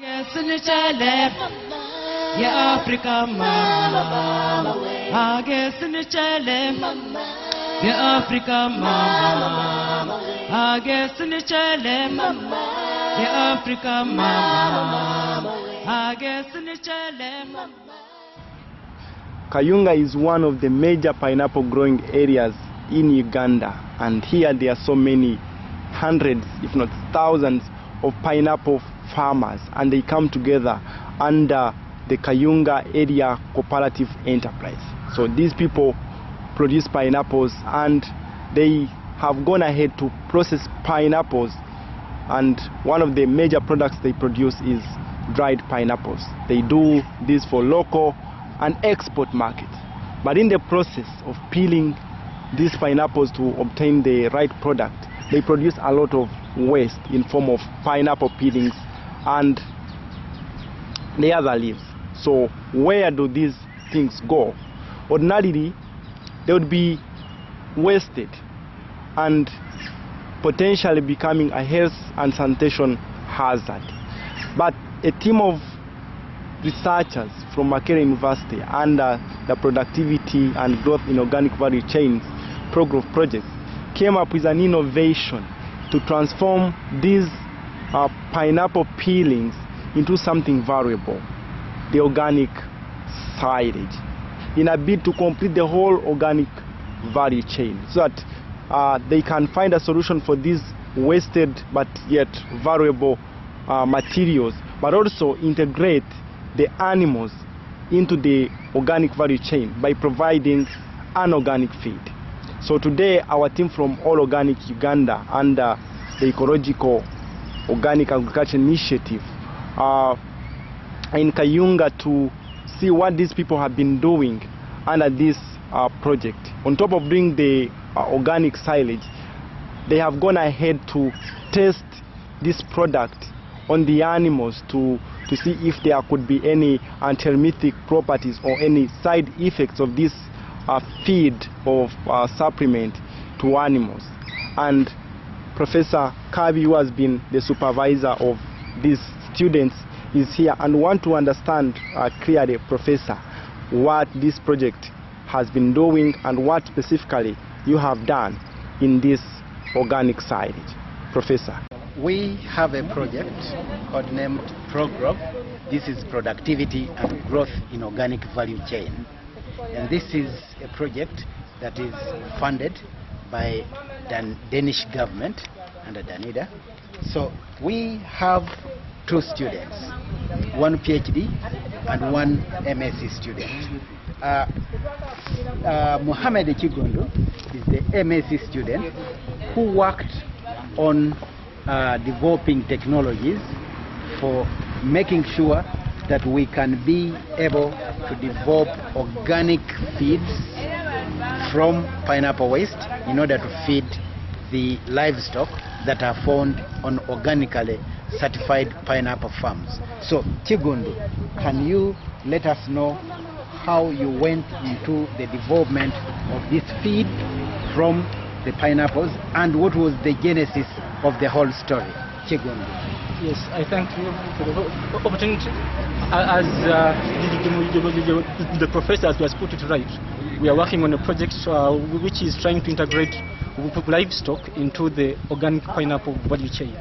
Ya Africa mama, Ya Africa mama, Ya Africa mama, Kayunga is one of the major pineapple growing areas in Uganda, and here there are so many hundreds, if not thousands, of pineapple farmers, and they come together under the Kayunga Area Cooperative Enterprise. So these people produce pineapples, and they have gone ahead to process pineapples, and one of the major products they produce is dried pineapples. They do this for local and export markets, but in the process of peeling these pineapples to obtain the right product, they produce a lot of waste in form of pineapple peelings and the other leaves. So where do these things go? Ordinarily, they would be wasted and potentially becoming a health and sanitation hazard. But a team of researchers from Makerere University under the Productivity and Growth in Organic Value Chains ProGrOV project came up with an innovation to transform these pineapple peelings into something valuable, the organic silage, in a bid to complete the whole organic value chain, so that they can find a solution for these wasted but yet valuable materials, but also integrate the animals into the organic value chain by providing an organic feed. So today our team from All Organic Uganda under the Ecological Organic Agriculture Initiative in Kayunga to see what these people have been doing under this project. On top of doing the organic silage, they have gone ahead to test this product on the animals to see if there could be any anthelmintic properties or any side effects of this feed of supplement to animals. And Professor Kabi, who has been the supervisor of these students, is here and want to understand clearly, Professor, what this project has been doing and what specifically you have done in this organic silage. Professor. We have a project named ProGrOV. This is Productivity and Growth in Organic Value Chain. And this is a project that is funded by the Danish government under Danida. So we have two students, one PhD and one MSc student. Mohamed Kiggundu is the MSc student who worked on developing technologies for making sure that we can be able to develop organic feeds from pineapple waste in order to feed the livestock that are found on organically certified pineapple farms. So Kiggundu, can you let us know how you went into the development of this feed from the pineapples and what was the genesis of the whole story? Kiggundu. Yes, I thank you for the opportunity. As the professor has put it right, we are working on a project which is trying to integrate livestock into the organic pineapple value chain.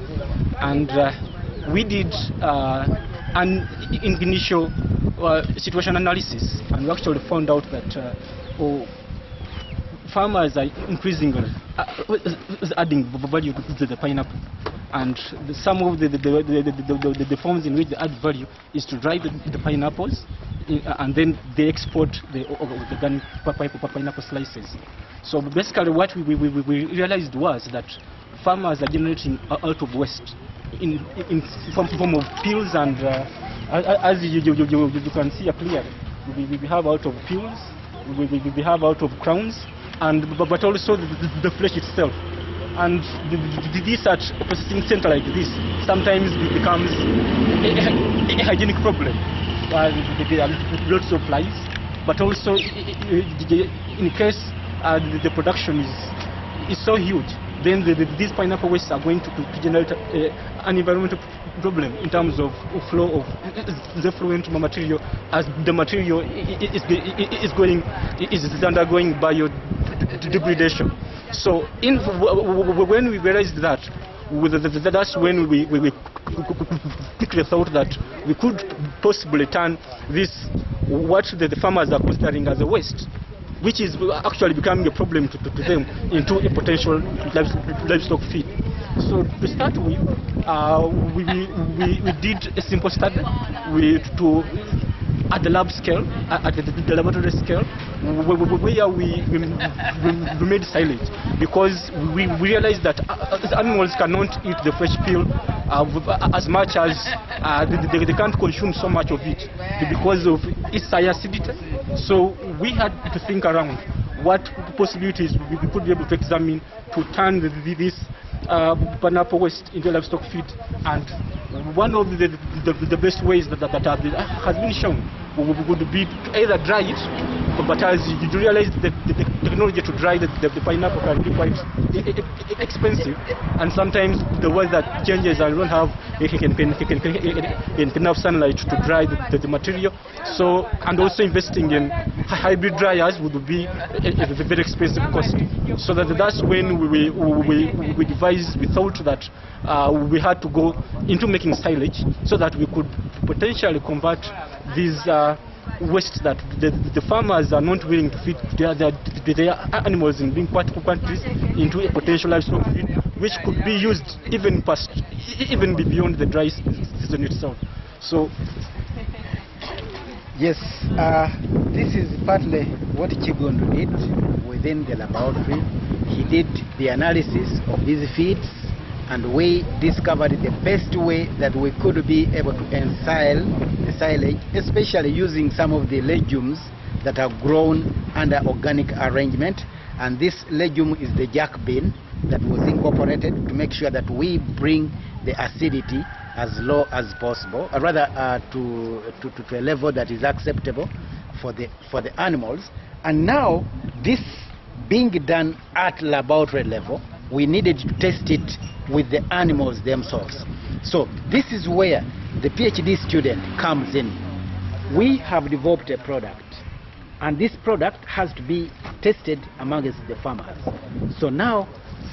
And we did an initial situation analysis, and we actually found out that farmers are increasingly adding value to the pineapple. And some of the forms in which they add value is to dry the pineapples, and then they export the organic pineapple slices. So basically what we realized was that farmers are generating out of waste in form of peels, and as you can see up here, we have out of peels, we have out of crowns, and but also the flesh itself. And the research processing center like this sometimes becomes a hygienic problem. There are lots of flies, but also in case the production is so huge, then these pineapple wastes are going to generate an environmental problem in terms of flow of the effluent material, as the material is undergoing biodegradation. So when we realized that, that's when we quickly thought that we could possibly turn this, what the farmers are considering as a waste, which is actually becoming a problem to them, into a potential livestock feed. So to start with, we did a simple study at the lab scale, at the laboratory scale, where we made silage, because we realized that animals cannot eat the fresh peel as much as they can't consume so much of it because of its high acidity. So we had to think around what possibilities we could be able to examine to turn this pineapple waste into livestock feed. And one of the best ways that has been shown would be to either dry it, but as you realize the technology to dry the pineapple can be quite expensive, and sometimes the weather changes and we don't have enough sunlight to dry the material. So, and also investing in hybrid dryers would be a very expensive cost. So that's when we thought that we had to go into making silage, so that we could potentially convert these waste that the farmers are not willing to feed their animals in big quantities into a potential livestock feed, which could be used even beyond the dry season itself. So yes, this is partly what Kiggundu did within the laboratory. He did the analysis of these feeds, and we discovered the best way that we could be able to ensile the silage, especially using some of the legumes that are grown under organic arrangement. And this legume is the jack bean that was incorporated to make sure that we bring the acidity as low as possible, or rather to a level that is acceptable for the animals. And now, this being done at laboratory level, we needed to test it with the animals themselves. So this is where the PhD student comes in. We have developed a product, and this product has to be tested amongst the farmers. So now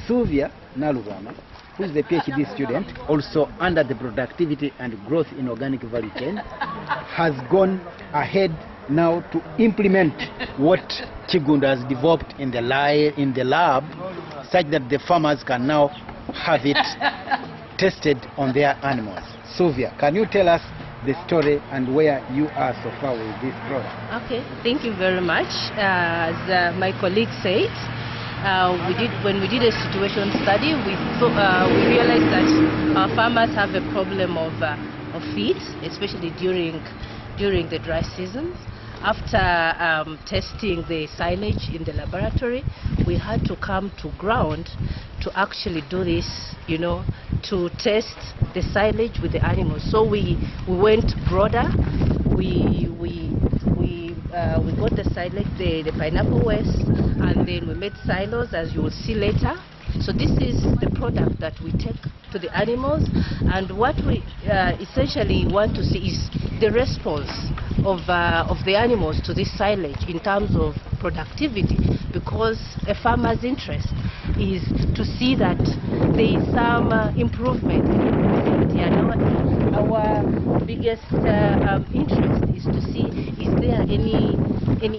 Sylvia Nalubwama, who is the PhD student, also under the productivity and growth in organic value chain, has gone ahead now to implement what Kiggundu has developed in the lab, such that the farmers can now have it tested on their animals. Sylvia, can you tell us the story and where you are so far with this product? Okay, thank you very much. As my colleague said, when we did a situation study, we realized that our farmers have a problem of feed, especially during the dry season. After testing the silage in the laboratory, we had to come to ground to actually do this, to test the silage with the animals. So we went broader. We got the silage, the pineapple waste, and then we made silos, as you will see later. So this is the product that we take to the animals, and what we essentially want to see is the response of the animals to this silage in terms of productivity, because a farmer's interest is to see that there is some improvement in the productivity, and our biggest interest is to see, is there any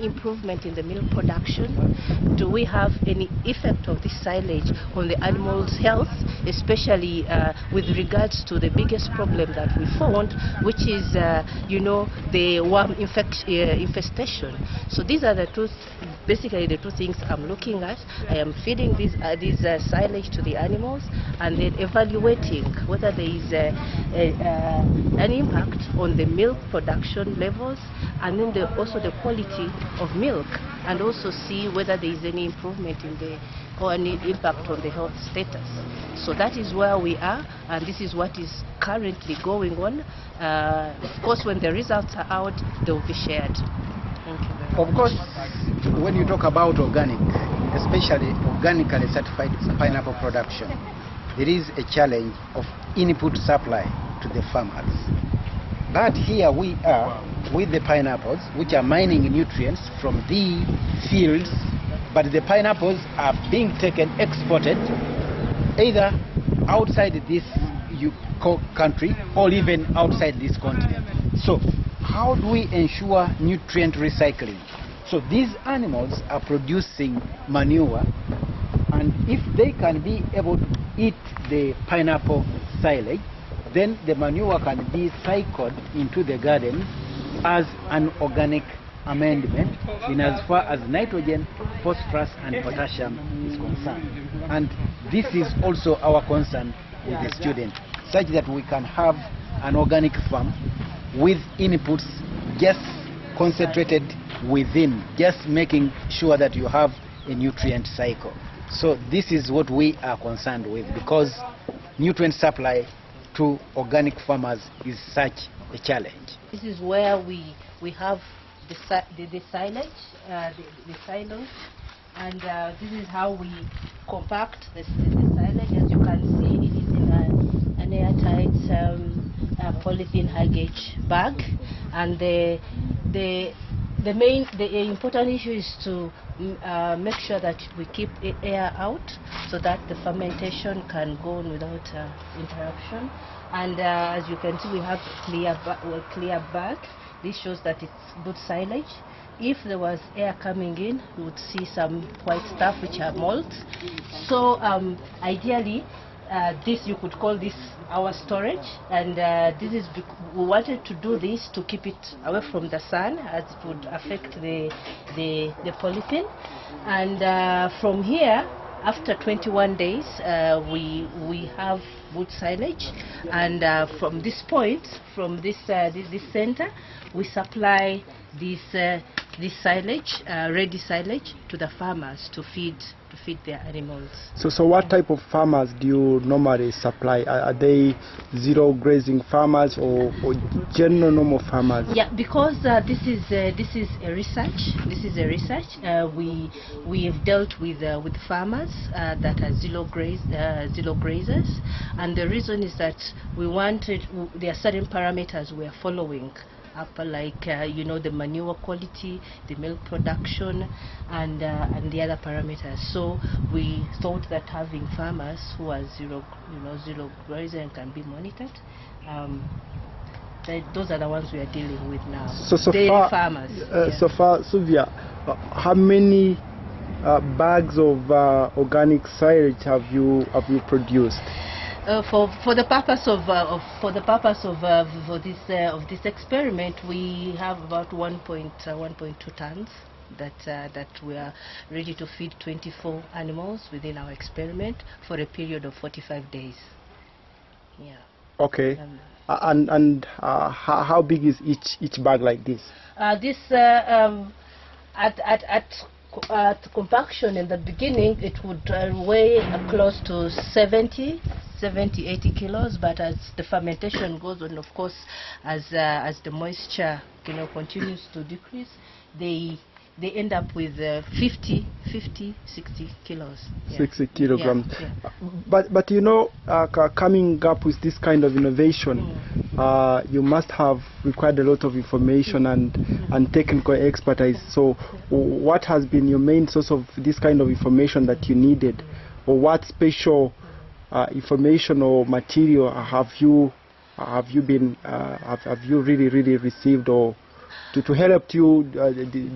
improvement in the milk production? Do we have any effect of this silage on the animals' health, especially with regards to the biggest problem that we found, which is the worm infestation. So these are basically the two things I'm looking at. I am feeding this silage to the animals, and then evaluating whether there is an impact on the milk production levels, and then also the quality of milk, and also see whether there is any improvement or any impact on the health status. So that is where we are, and this is what is currently going on. Of course, when the results are out, they will be shared. Thank you very much. Of course, when you talk about organic, especially organically certified pineapple production, there is a challenge of input supply to the farmers. But here we are with the pineapples, which are mining nutrients from the fields, but the pineapples are being taken, exported, either outside this country or even outside this continent. So how do we ensure nutrient recycling? So these animals are producing manure, and if they can be able to eat the pineapple silage, then the manure can be cycled into the garden as an organic amendment in as far as nitrogen, phosphorus and potassium is concerned. And this is also our concern with the student, such that we can have an organic farm with inputs just concentrated within, just making sure that you have a nutrient cycle. So this is what we are concerned with, because nutrient supply to organic farmers is such a challenge. This is where we have the silage, the silos, and this is how we compact the silage. As you can see, it is in an airtight polythene high gauge bag, and the important issue is to make sure that we keep air out so that the fermentation can go on without interruption. And as you can see, we have clear bag. This shows that it's good silage. If there was air coming in, we would see some white stuff which are molds. So ideally, you could call this our storage, and we wanted to do this to keep it away from the sun, as it would affect the polythene. And from here, after 21 days, we have good silage, and from this point, from this center, we supply this silage, ready silage, to the farmers to feed their animals. So what type of farmers do you normally supply? Are they zero grazing farmers or general normal farmers? Yeah, because this is a research. We have dealt with farmers that are zero grazers, and the reason is that there are certain parameters we are following up, like the manure quality, the milk production, and the other parameters. So we thought that having farmers who are zero grazer and can be monitored, those are the ones we are dealing with now. So far, farmers. So far, Sylvia, how many bags of organic silage have you produced? For the purpose of this experiment, we have about 1.2 tons that we are ready to feed 24 animals within our experiment for a period of 45 days. Yeah. Okay. And how big is each bag like this? At compaction in the beginning, it would weigh close to 80 kilos, but as the fermentation goes on, of course, as the moisture continues to decrease, they end up with 50, 60 kilos. Yeah. 60 kilograms. Yeah. But coming up with this kind of innovation, you must have required a lot of information and technical expertise. So what has been your main source of this kind of information that you needed, or what special information or material have you really received, or to help you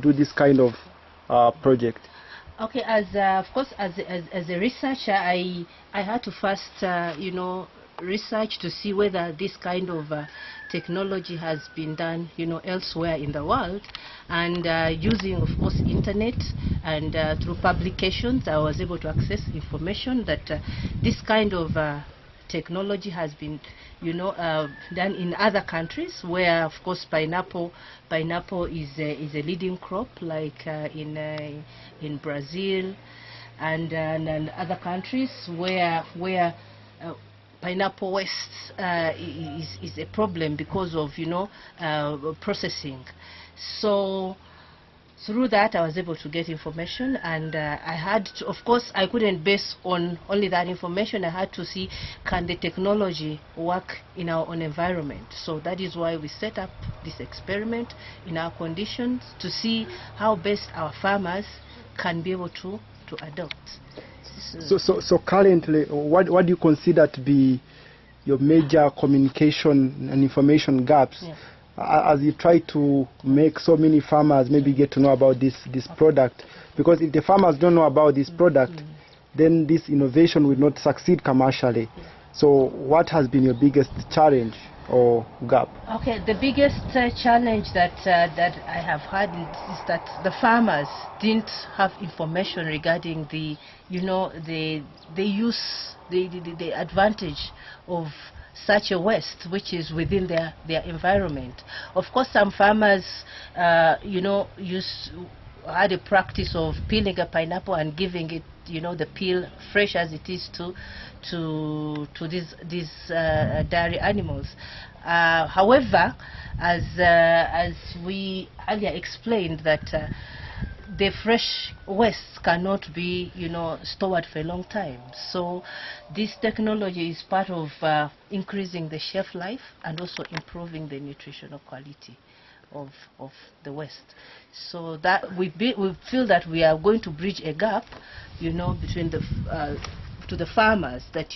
do this kind of project? Okay, of course, as a researcher, I had to first research to see whether this kind of technology has been done elsewhere in the world, and using, of course, internet and through publications, I was able to access information that this kind of technology has been done in other countries, where, of course, pineapple is a leading crop, like in Brazil and other countries where pineapple waste is a problem because of processing. So through that, I was able to get information, and I had to, of course, I couldn't base on only that information. I had to see, can the technology work in our own environment? So that is why we set up this experiment in our conditions to see how best our farmers can be able to adopt. So currently, what do you consider to be your major communication and information gaps? Yeah. As you try to make so many farmers maybe get to know about this product, because if the farmers don't know about this product, then this innovation will not succeed commercially. So what has been your biggest challenge or gap? Okay, the biggest challenge that I have had is that the farmers didn't have information regarding the advantage of such a waste which is within their environment. Of course, some farmers had a practice of peeling a pineapple and giving it the peel fresh as it is to these dairy animals. However, as we earlier explained, that the fresh waste cannot be stored for a long time. So this technology is part of increasing the shelf life and also improving the nutritional quality of the waste. So that we feel that we are going to bridge a gap between the to the farmers, that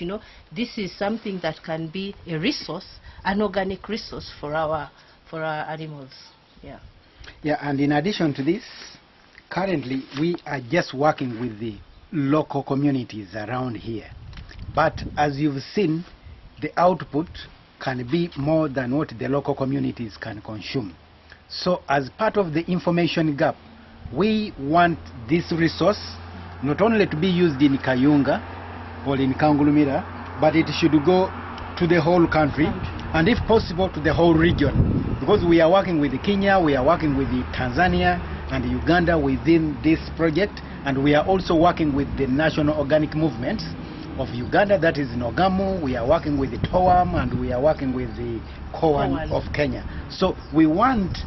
this is something that can be a resource, an organic resource for our animals. Yeah, and in addition to this, currently we are just working with the local communities around here, but as you've seen, the output can be more than what the local communities can consume. So as part of the information gap, we want this resource not only to be used in Kayunga or in Kangulumira, but it should go to the whole country, and if possible to the whole region, because we are working with Kenya, we are working with Tanzania and Uganda within this project, and we are also working with the national organic movements of Uganda, that is Nogamu. We are working with the TOAM, and we are working with the COAN of Kenya. So we want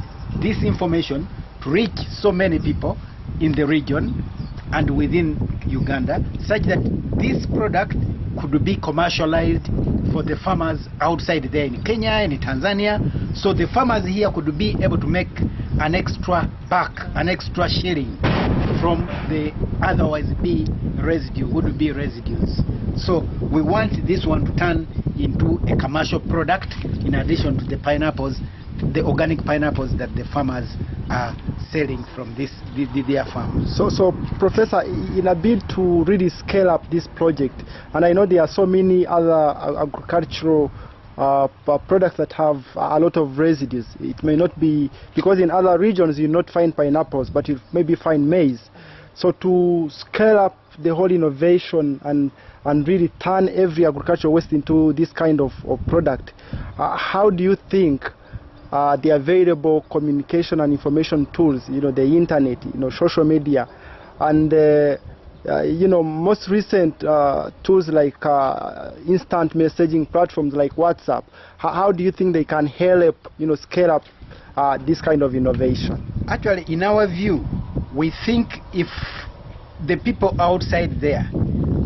this information to reach so many people in the region and within Uganda, such that this product could be commercialized for the farmers outside there in Kenya and in Tanzania, so the farmers here could be able to make an extra buck, an extra shilling from the otherwise would be residues. So we want this one to turn into a commercial product in addition to the pineapples, the organic pineapples that the farmers are selling from their farms. So Professor, in a bid to really scale up this project, and I know there are so many other agricultural products that have a lot of residues. It may not be, because in other regions you not find pineapples, but you maybe find maize. So to scale up the whole innovation and really turn every agricultural waste into this kind of product, how do you think the available communication and information tools, the internet, social media, and most recent tools like instant messaging platforms like WhatsApp, how do you think they can help scale up this kind of innovation? Actually, in our view, we think if the people outside there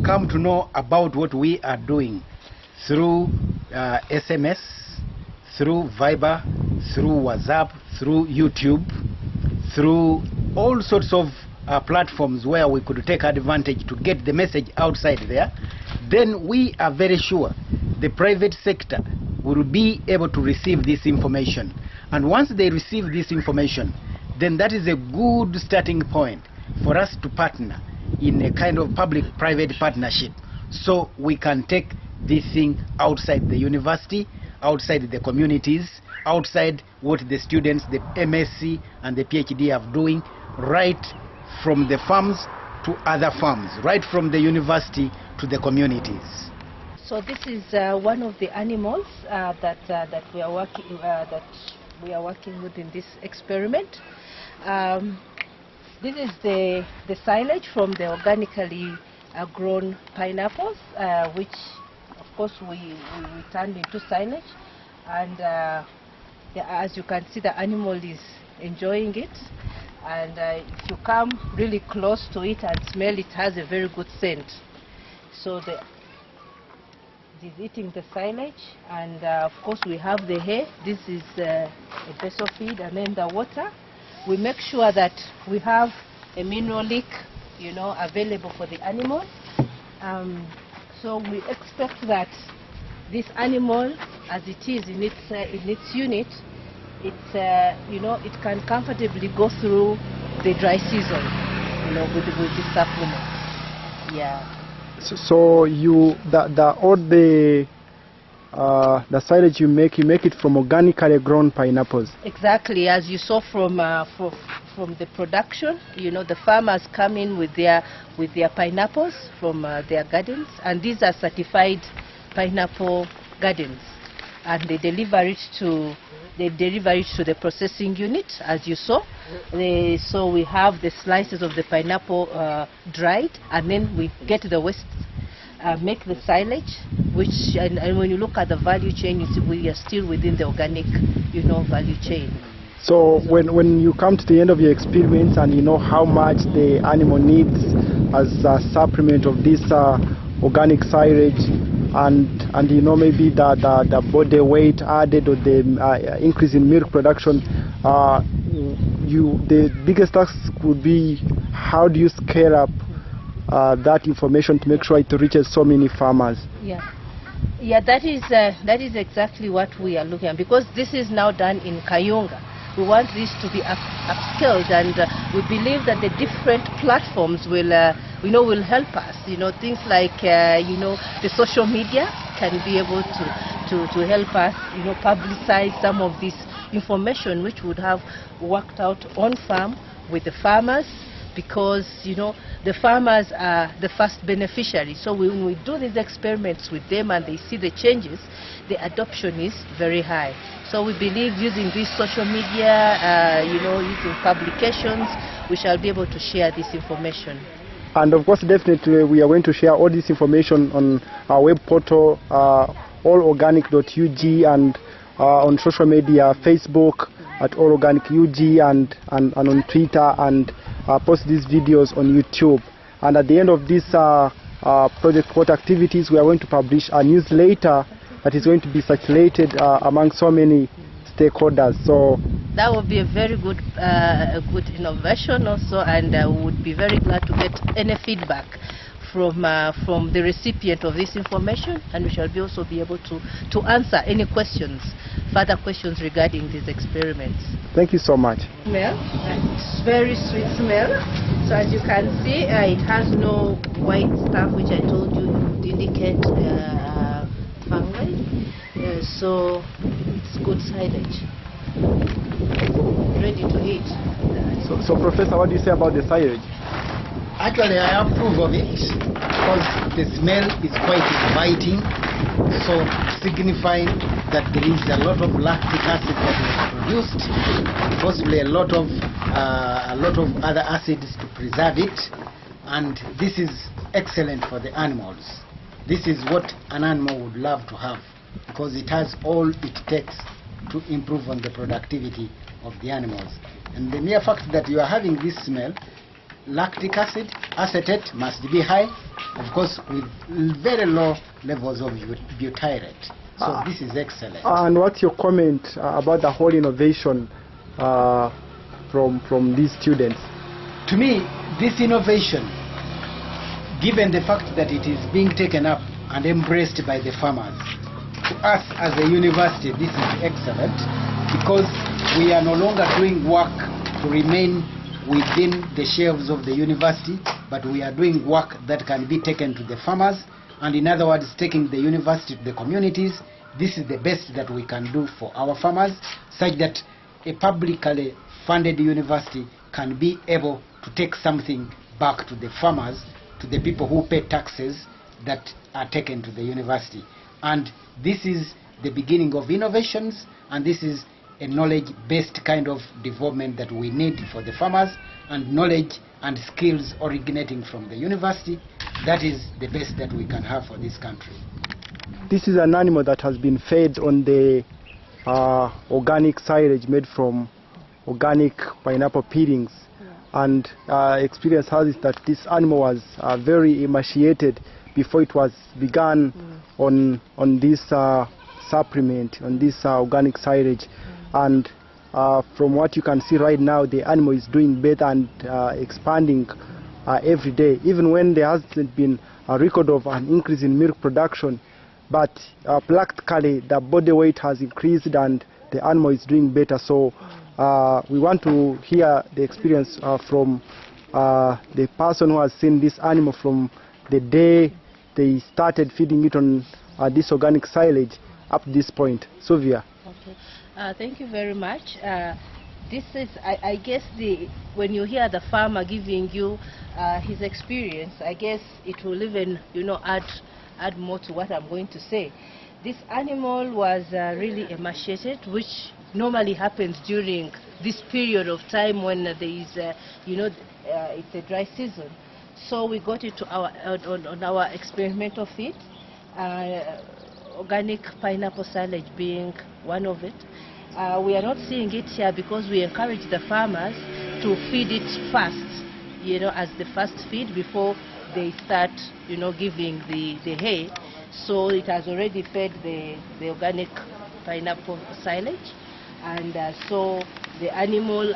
come to know about what we are doing through SMS, through Viber, through WhatsApp, through YouTube, through all sorts of platforms where we could take advantage to get the message outside there, then we are very sure the private sector will be able to receive this information. And once they receive this information, then that is a good starting point for us to partner in a kind of public-private partnership, so we can take this thing outside the university, outside the communities, outside what the students, the MSc and the PhD are doing, right from the farms to other farms, right from the university to the communities. So this is one of the animals that we are working with in this experiment. This is the silage from the organically grown pineapples, which of course we turned into silage, and as you can see, the animal is enjoying it. And if you come really close to it and smell, it has a very good scent. So it is eating the silage, and of course we have the hay. This is a basil feed, and then the water. We make sure that we have a mineral lick, available for the animal. So we expect that this animal, as it is in its unit, it can comfortably go through the dry season, with this supplement. Yeah. So all the silage you make it from organically grown pineapples. Exactly, as you saw from the production. The farmers come in with their pineapples from their gardens, and these are certified pineapple gardens, and they deliver it to the processing unit, as you saw. So we have the slices of the pineapple dried, and then we get the waste, make the silage, which, and when you look at the value chain, you see we are still within the organic, value chain. So when you come to the end of your experiments and you know how much the animal needs as a supplement of this organic silage, and maybe the body weight added, or the increase in milk production, the biggest task would be, how do you scale up that information to make sure it reaches so many farmers? Yeah, that is exactly what we are looking at, because this is now done in Kayunga. We want this to be upscaled, and we believe that the different platforms will help us. Things like the social media can be able to help us publicize some of this information, which would have worked out on farm with the farmers, because the farmers are the first beneficiaries. So when we do these experiments with them and they see the changes, the adoption is very high. So we believe using this social media, using publications, we shall be able to share this information. And of course, definitely, we are going to share all this information on our web portal, allorganic.ug, and on social media, Facebook at allorganicug, and on Twitter, and post these videos on YouTube. And at the end of this project port activities, we are going to publish a newsletter that is going to be circulated among so many stakeholders. So that would be a very good good innovation also, and we would be very glad to get any feedback from the recipient of this information, and we shall also be able to answer any further questions regarding these experiments. Thank you so much. Smell, it's very sweet smell. So as you can see, it has no white stuff, which I told you would indicate fungi. So it's good silage, ready to eat. So Professor, what do you say about the silage? Actually, I approve of it because the smell is quite inviting, so signifying that there is a lot of lactic acid that is produced, possibly a lot of other acids to preserve it, and this is excellent for the animals. This is what an animal would love to have, because it has all it takes to improve on the productivity of the animals. And the mere fact that you are having this smell, lactic acid, acetate must be high, of course, with very low levels of butyrate. So this is excellent. And what's your comment about the whole innovation from these students? To me, this innovation, given the fact that it is being taken up and embraced by the farmers, to us as a university, this is excellent, because we are no longer doing work to remain within the shelves of the university, but we are doing work that can be taken to the farmers, and in other words, taking the university to the communities. This is the best that we can do for our farmers, such that a publicly funded university can be able to take something back to the farmers, to the people who pay taxes that are taken to the university. And this is the beginning of innovations, and this is a knowledge-based kind of development that we need for the farmers, and knowledge and skills originating from the university. That is the best that we can have for this country. This is an animal that has been fed on the organic silage made from organic pineapple peelings. and experience has it that this animal was very emaciated before it was begun on this supplement, on this organic silage. And from what you can see right now, the animal is doing better and expanding every day, even when there hasn't been a record of an increase in milk production. But practically the body weight has increased and the animal is doing better. So we want to hear the experience from the person who has seen this animal from the day they started feeding it on this organic silage up to this point. Sylvia. Okay. Thank you very much. This is, I guess, when you hear the farmer giving you his experience, I guess it will even, add more to what I'm going to say. This animal was really emaciated, which normally happens during this period of time when there is, it's a dry season. So we got it to on our experimental feed, organic pineapple silage being one of it. We are not seeing it here because we encourage the farmers to feed it fast, as the first feed before they start, giving the hay. So it has already fed the organic pineapple silage, and so the animal,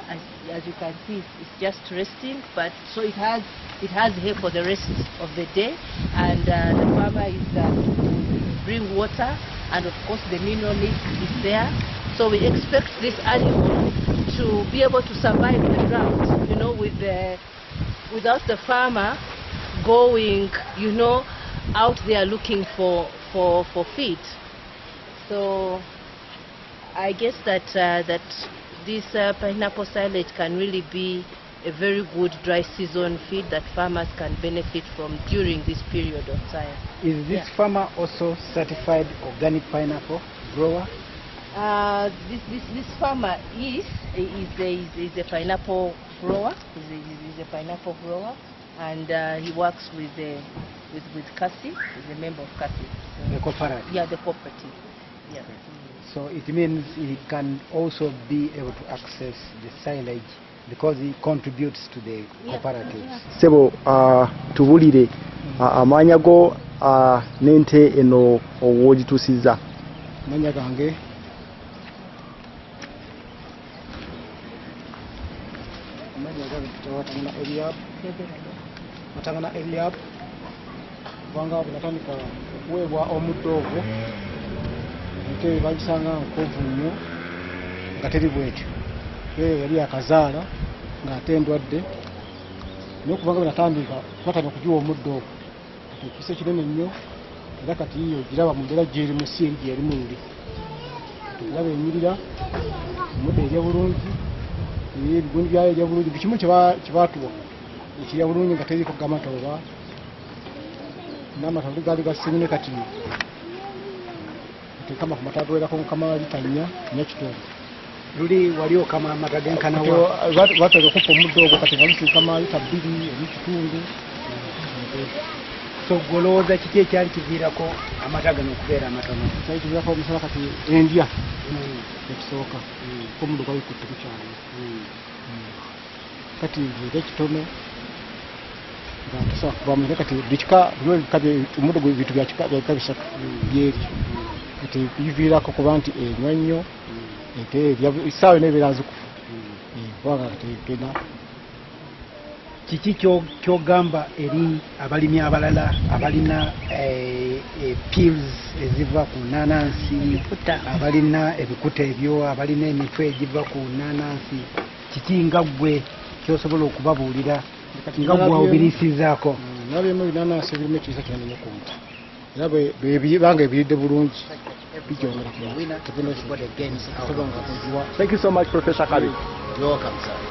as you can see, is just resting. But so it has hay for the rest of the day, and the farmer is bring water, and of course the mineral leak is there. So we expect this animal to be able to survive the drought, without the farmer going, out there looking for feed. So I guess that this pineapple silage can really be a very good dry season feed that farmers can benefit from during this period of time. Is this farmer also certified organic pineapple grower? This farmer is a pineapple grower. He's a pineapple grower, and he works with CASI. He's a member of CASI. So The cooperative. Yeah, the cooperative. Yeah. Okay. So it means he can also be able to access the silage because he contributes to the cooperatives. Sebo tubulire amanya go nente eno owogitusiza. Manya gange Matangana Eliab Vanga Natandika Wewa Omudogo nke bagisanga nkovu nnyo nga teri bwetyo yali akazaala ng'atendwadde n'okubanga binatandika twatandika okugiwa omuddo ogwo ekisa kinene nnyo era kati iyo giraba mu mbeera gyeri mu si eri gyeri mu luli tulaba enyirira omuddo erya bulungi ebigundi byayo erya bulungi buli kimu kyebaatuwa ekirya bulungi nga teriko gamatooba n'amatooba gaali gasimune kati kama kumata doera ko kama litanya nyakitongo luli waliyo kama amata genkana watu okupa omuddo ogwo kati balisi kama lita 2 ebikitundu. So golooza kiki ekyali kiviirako amata gano okubeera amatono? Kyali kiviirako omusala kati endya ekisooka ko omuddo gwali kutte kukyali kati ekitono nga tusobola kubamu kati buli kika omuddo gwe bintu bya bisatu byeri ati biviirako kuba nti enywa nnyo ate essaawa n'ebeera nzikufu kubanga tegena. Kiki kyogamba eri abalimi abalala abalina pills eziva ku nnanansi, abalina ebikuta ebyo, abalina emitwe egiva ku nnanansi, kiki nga ggwe kyosobola okubabuulira nga ggwe obiriisizaako? Nabyemu ebinanansi ebirimu ekiisa kinene ku nti era bwebanga ebiridde bulungi bijongera Thank you so much, Professor Kabi. You're welcome, sir.